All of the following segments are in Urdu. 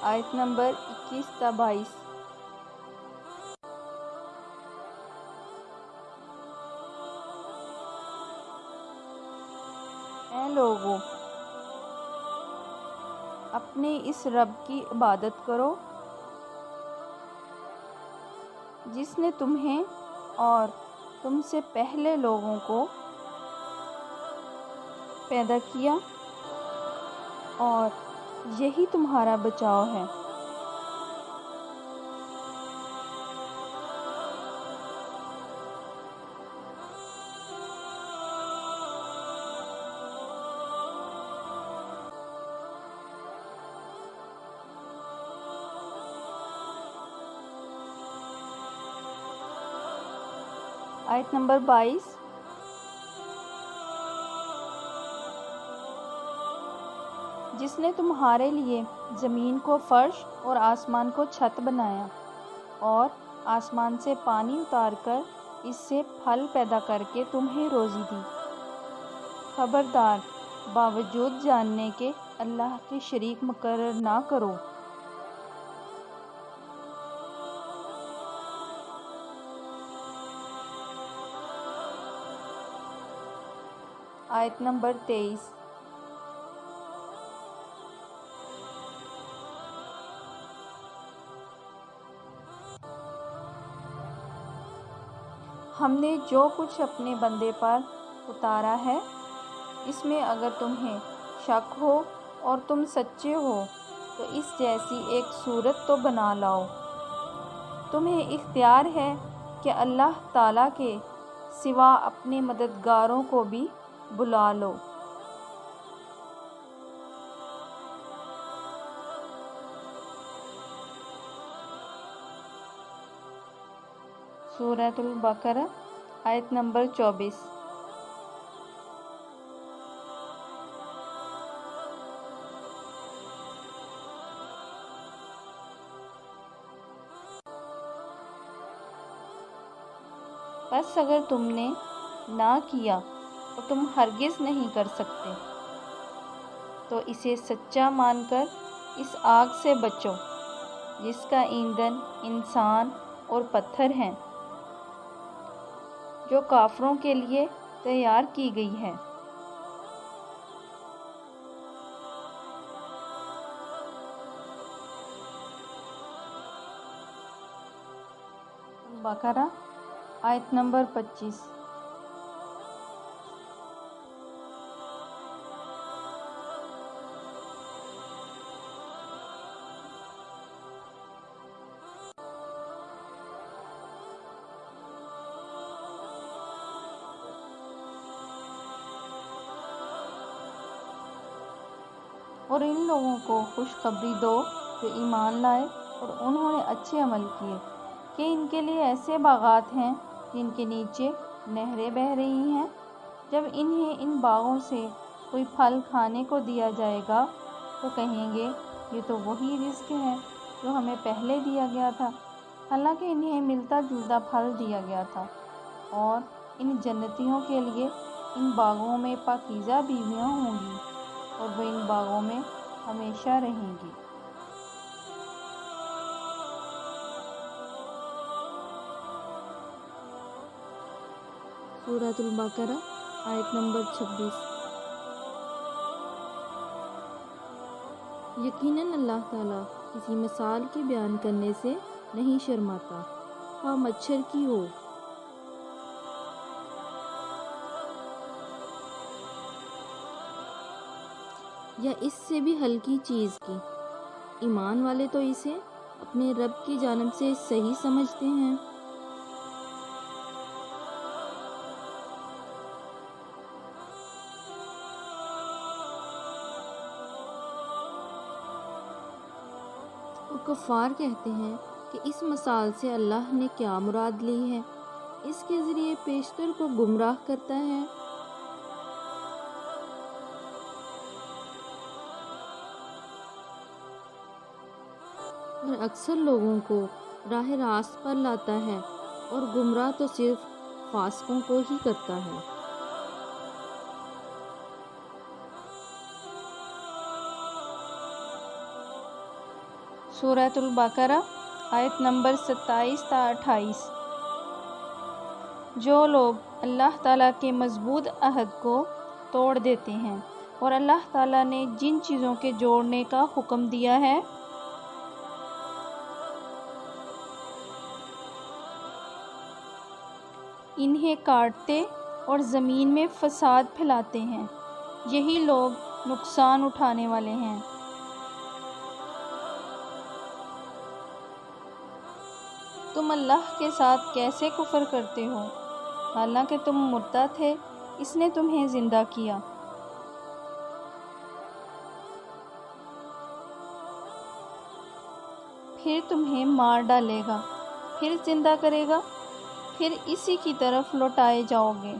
آیت نمبر 21 تا 22۔ اے لوگو، اپنے اس رب کی عبادت کرو جس نے تمہیں اور تم سے پہلے لوگوں کو پیدا کیا، اور یہی تمہارا بچاؤ ہے۔ آیت نمبر 22۔ جس نے تمہارے لیے زمین کو فرش اور آسمان کو چھت بنایا، اور آسمان سے پانی اتار کر اس سے پھل پیدا کر کے تمہیں روزی دی۔ خبردار، باوجود جاننے کے اللہ کے شریک مقرر نہ کرو۔ آیت نمبر 23۔ ہم نے جو کچھ اپنے بندے پر اتارا ہے، اس میں اگر تمہیں شک ہو اور تم سچے ہو تو اس جیسی ایک صورت تو بنا لاؤ۔ تمہیں اختیار ہے کہ اللہ تعالیٰ کے سوا اپنے مددگاروں کو بھی بلا لو۔ سورۃ البقرہ، آیت نمبر 24۔ بس اگر تم نے نہ کیا اور تم ہرگز نہیں کر سکتے تو اسے سچا مان کر اس آگ سے بچو جس کا ایندھن انسان اور پتھر ہیں، جو کافروں کے لیے تیار کی گئی ہے۔ بقرہ، آیت نمبر 25۔ اور ان لوگوں کو خوشخبری دو جو ایمان لائے اور انہوں نے اچھے عمل کیے، کہ ان کے لیے ایسے باغات ہیں جن کے نیچے نہریں بہہ رہی ہیں۔ جب انہیں ان باغوں سے کوئی پھل کھانے کو دیا جائے گا تو کہیں گے یہ تو وہی رزق ہے جو ہمیں پہلے دیا گیا تھا، حالانکہ انہیں ملتا جلتا پھل دیا گیا تھا۔ اور ان جنتیوں کے لیے ان باغوں میں پاکیزہ بیویاں ہوں گی اور وہ ان باغوں میں ہمیشہ رہیں گی۔ سورۃ البقرہ، آیت نمبر 26۔ یقیناً اللہ تعالیٰ کسی مثال کے بیان کرنے سے نہیں شرماتا، خواہ مچھر کی ہو یا اس سے بھی ہلکی چیز کی۔ ایمان والے تو اسے اپنے رب کی جانب سے صحیح سمجھتے ہیں۔ اور کفار کہتے ہیں کہ اس مثال سے اللہ نے کیا مراد لی ہے، اس کے ذریعے پیشتر کو گمراہ کرتا ہے۔ اور اکثر لوگوں کو راہ راست پر لاتا ہے، اور گمراہ تو صرف فاسقوں کو ہی کرتا ہے۔ سورۃ البقرہ آیت نمبر 27 تا 28۔ جو لوگ اللہ تعالیٰ کے مضبوط عہد کو توڑ دیتے ہیں اور اللہ تعالیٰ نے جن چیزوں کے جوڑنے کا حکم دیا ہے انہیں کاٹتے اور زمین میں فساد پھیلاتے ہیں، یہی لوگ نقصان اٹھانے والے ہیں۔ تم اللہ کے ساتھ کیسے کفر کرتے ہو، حالانکہ تم مردہ تھے، اس نے تمہیں زندہ کیا۔ پھر تمہیں مار ڈالے گا، پھر زندہ کرے گا، پھر اسی کی طرف لوٹائے جاؤ گے۔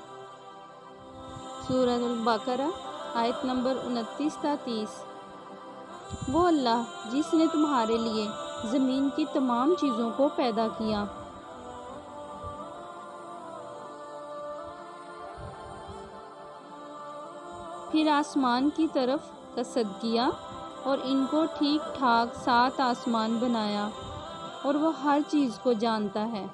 سورۃ البقرہ آیت نمبر 29 تا 30۔ وہ اللہ جس نے تمہارے لیے زمین کی تمام چیزوں کو پیدا کیا، پھر آسمان کی طرف قصد کیا اور ان کو ٹھیک ٹھاک 7 آسمان بنایا، اور وہ ہر چیز کو جانتا ہے۔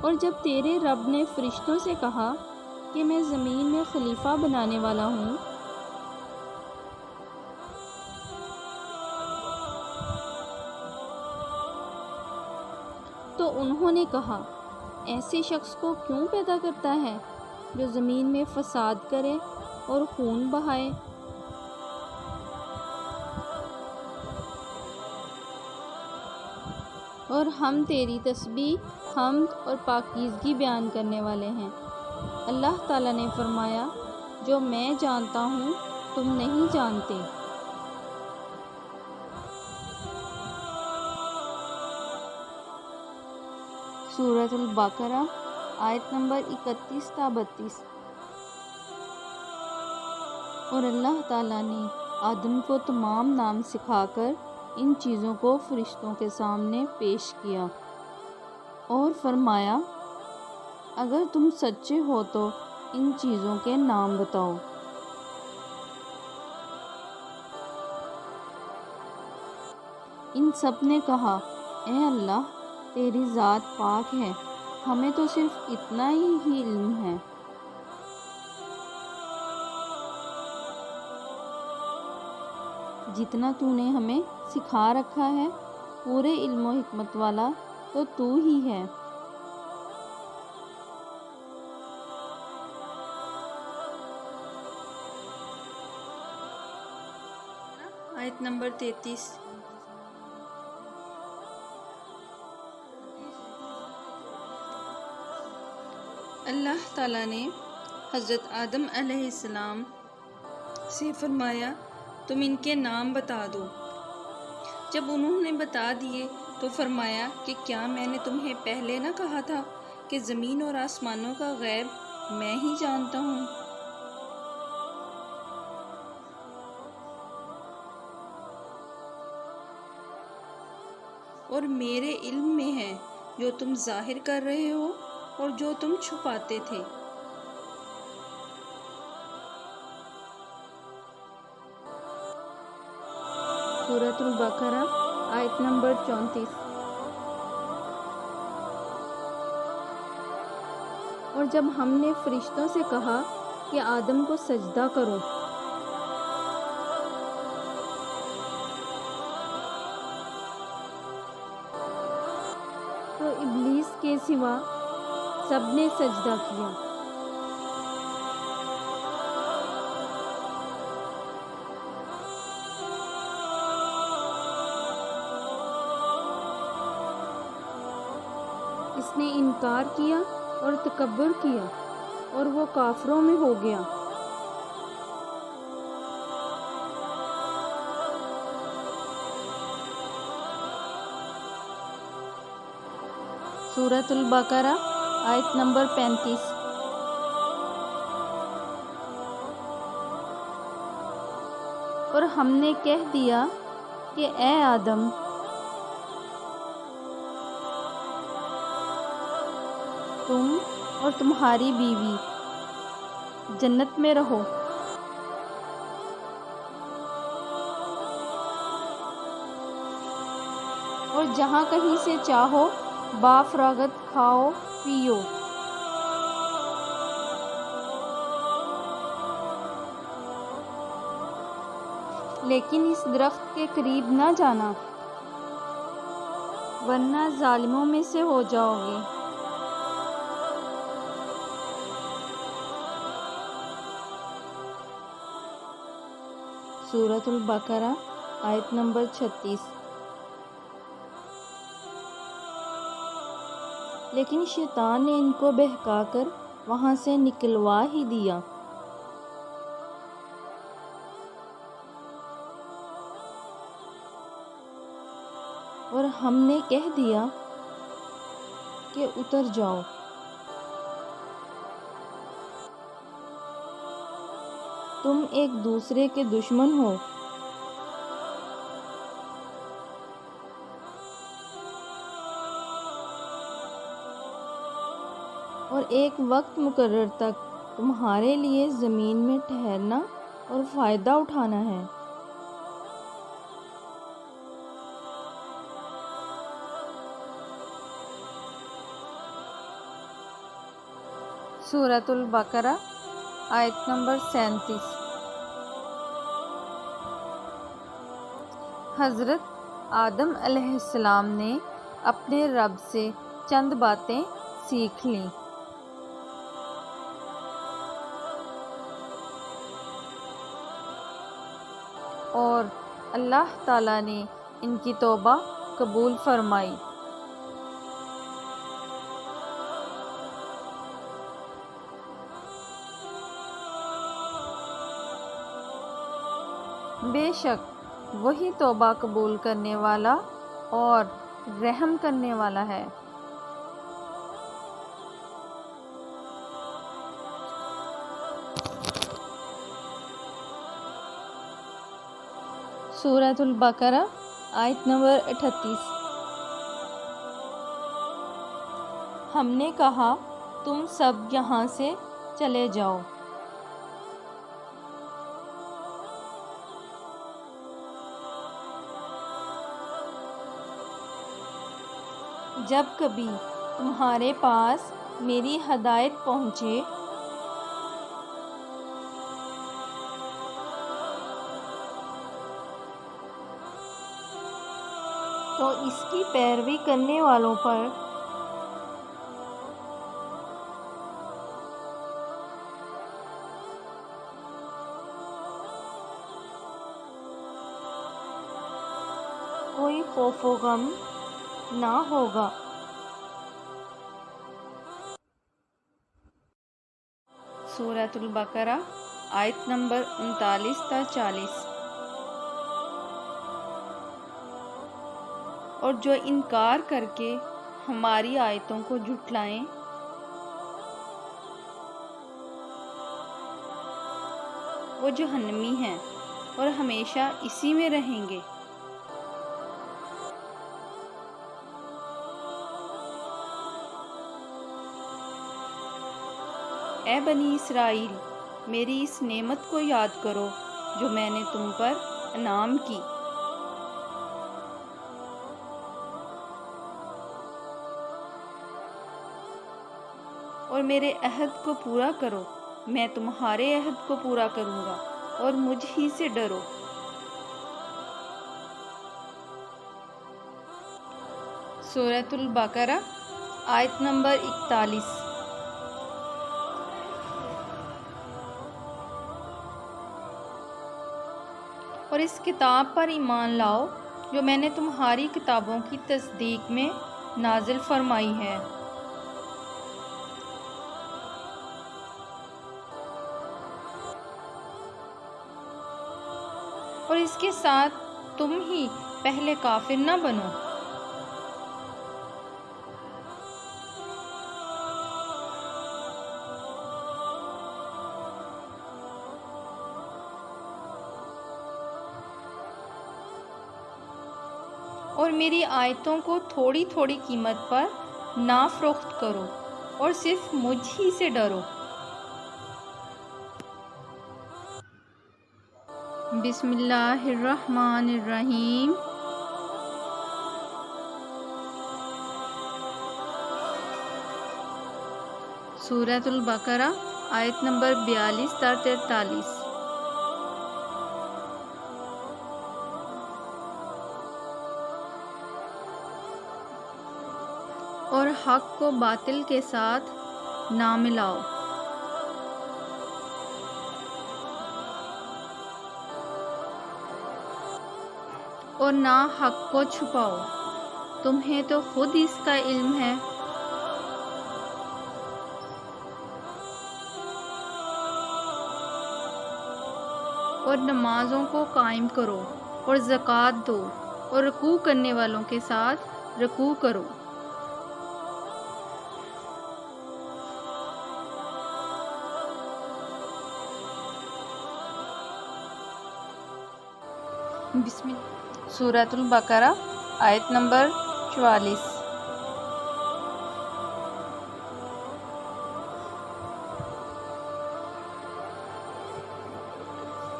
اور جب تیرے رب نے فرشتوں سے کہا کہ میں زمین میں خلیفہ بنانے والا ہوں، تو انہوں نے کہا ایسے شخص کو کیوں پیدا کرتا ہے جو زمین میں فساد کرے اور خون بہائے؟ اور ہم تیری تسبیح، حمد اور پاکیزگی بیان کرنے والے ہیں۔ اللہ تعالیٰ نے فرمایا جو میں جانتا ہوں تم نہیں جانتے۔ سورۃ البقرہ آیت نمبر 31 تا 32۔ اور اللہ تعالیٰ نے آدم کو تمام نام سکھا کر ان چیزوں کو فرشتوں کے سامنے پیش کیا اور فرمایا اگر تم سچے ہو تو ان چیزوں کے نام بتاؤ۔ ان سب نے کہا اے اللہ تیری ذات پاک ہے، ہمیں تو صرف اتنا ہی علم ہے۔ جتنا تو نے ہمیں سکھا رکھا ہے، پورے علم و حکمت والا تو ہی ہے۔ آیت نمبر 33۔ اللہ تعالیٰ نے حضرت آدم علیہ السلام سے فرمایا تم ان کے نام بتا دو۔ جب انہوں نے بتا دیے تو فرمایا کہ کیا میں نے تمہیں پہلے نہ کہا تھا کہ زمین اور آسمانوں کا غیب میں ہی جانتا ہوں؟ اور میرے علم میں ہے جو تم ظاہر کر رہے ہو اور جو تم چھپاتے تھے۔ سورۃ البقرہ آیت نمبر 34۔ اور جب ہم نے فرشتوں سے کہا کہ آدم کو سجدہ کرو، تو ابلیس کے سوا سب نے سجدہ کیا۔ اس نے انکار کیا اور تکبر کیا اور وہ کافروں میں ہو گیا۔ سورۃ البقرہ آیت نمبر 35۔ اور ہم نے کہہ دیا کہ اے آدم تم اور تمہاری بیوی جنت میں رہو، اور جہاں کہیں سے چاہو بافراغت کھاؤ پیو۔ لیکن اس درخت کے قریب نہ جانا ورنہ ظالموں میں سے ہو جاؤ گے۔ سورۃ البقرہ آیت نمبر 36۔ لیکن شیطان نے ان کو بہکا کر وہاں سے نکلوا ہی دیا۔ اور ہم نے کہہ دیا کہ اتر جاؤ۔ تم ایک دوسرے کے دشمن ہو۔ اور ایک وقت مقرر تک تمہارے لیے زمین میں ٹھہرنا اور فائدہ اٹھانا ہے۔ سورۃ البقرہ آیت نمبر 37۔ حضرت آدم علیہ السلام نے اپنے رب سے چند باتیں سیکھ لیں۔ اور اللہ تعالیٰ نے ان کی توبہ قبول فرمائی۔ بے شک وہی توبہ قبول کرنے والا اور رحم کرنے والا ہے۔ سورۃ البقرہ آیت نمبر 38۔ ہم نے کہا تم سب یہاں سے چلے جاؤ۔ جب کبھی تمہارے پاس میری ہدایت پہنچے تو اس کی پیروی کرنے والوں پر کوئی خوف و غم نہ ہوگا۔ سورۃ البقرہ آیت نمبر 39 تا 40۔ اور جو انکار کر کے ہماری آیتوں کو جھٹلائیں وہ جہنمی ہیں اور ہمیشہ اسی میں رہیں گے۔ اے بنی اسرائیل، میری اس نعمت کو یاد کرو جو میں نے تم پر انعام کی۔ اور میرے عہد کو پورا کرو، میں تمہارے عہد کو پورا کروں گا، اور مجھ ہی سے ڈرو۔ سورۃ البقرہ آیت نمبر 41۔ اور اس کتاب پر ایمان لاؤ جو میں نے تمہاری کتابوں کی تصدیق میں نازل فرمائی ہے، اور اس کے ساتھ تم ہی پہلے کافر نہ بنو۔ اور میری آیتوں کو تھوڑی تھوڑی قیمت پر نہ فروخت کرو اور صرف مجھ ہی سے ڈرو۔ بسم اللہ الرحمن الرحیم۔ سورۃ البقرہ آیت نمبر 42 تا 43۔ اور حق کو باطل کے ساتھ نہ ملاؤ، اور نہ حق کو چھپاؤ، تمہیں تو خود اس کا علم ہے۔ اور نمازوں کو قائم کرو اور زکوٰۃ دو اور رکوع کرنے والوں کے ساتھ رکوع کرو۔ بسم اللہ۔ سورۃ البقرہ آیت نمبر 44۔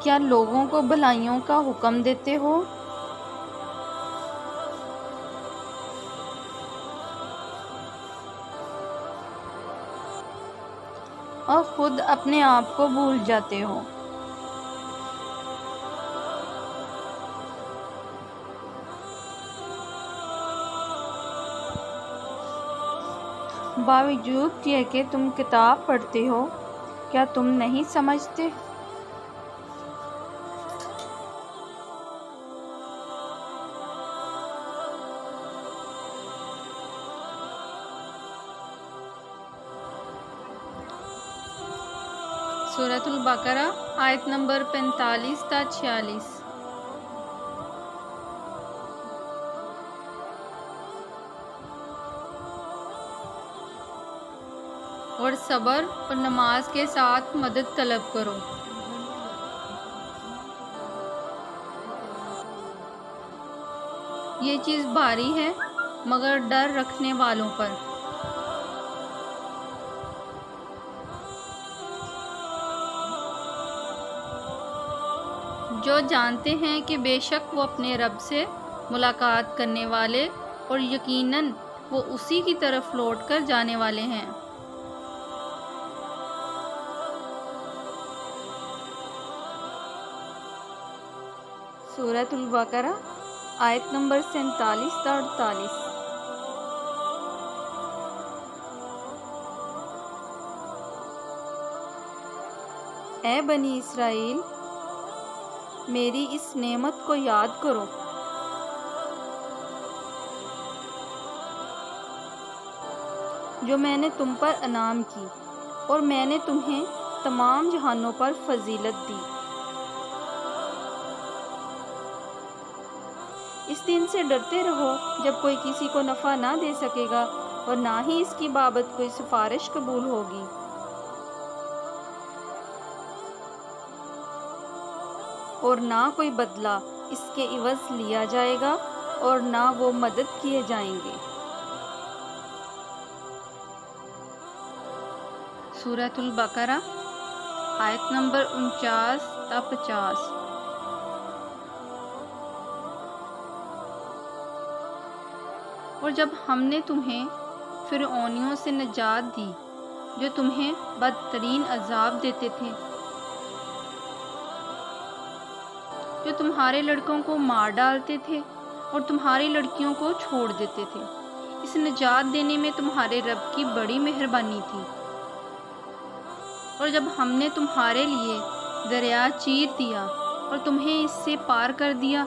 کیا لوگوں کو بھلائیوں کا حکم دیتے ہو اور خود اپنے آپ کو بھول جاتے ہو؟ باوجود یہ کہ تم کتاب پڑھتے ہو، کیا تم نہیں سمجھتے؟ سورۃ البقرہ آیت نمبر 45 تا 46۔ اور صبر اور نماز کے ساتھ مدد طلب کرو۔ یہ چیز بھاری ہے مگر ڈر رکھنے والوں پر۔ جو جانتے ہیں کہ بے شک وہ اپنے رب سے ملاقات کرنے والے اور یقیناً وہ اسی کی طرف لوٹ کر جانے والے ہیں۔ سورۃ البقرہ آیت نمبر 47 تا 48۔ اے بنی اسرائیل، میری اس نعمت کو یاد کرو جو میں نے تم پر انعام کی، اور میں نے تمہیں تمام جہانوں پر فضیلت دی۔ اس دن سے ڈرتے رہو جب کوئی کسی کو نفع نہ دے سکے گا اور نہ ہی اس کی بابت کوئی سفارش قبول ہوگی، اور نہ کوئی بدلہ اس کے عوض لیا جائے گا اور نہ وہ مدد کیے جائیں گے۔ سورۃ البقرہ آیت نمبر 49 تا 50۔ اور جب ہم نے تمہیں فرعونیوں سے نجات دی جو تمہیں بدترین عذاب دیتے تھے، جو تمہارے لڑکوں کو مار ڈالتے تھے اور تمہاری لڑکیوں کو چھوڑ دیتے تھے، اس نجات دینے میں تمہارے رب کی بڑی مہربانی تھی۔ اور جب ہم نے تمہارے لیے دریا چیر دیا اور تمہیں اس سے پار کر دیا،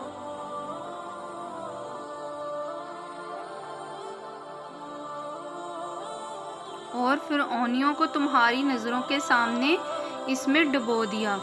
اور فرعونیوں کو تمہاری نظروں کے سامنے اس میں ڈبو دیا،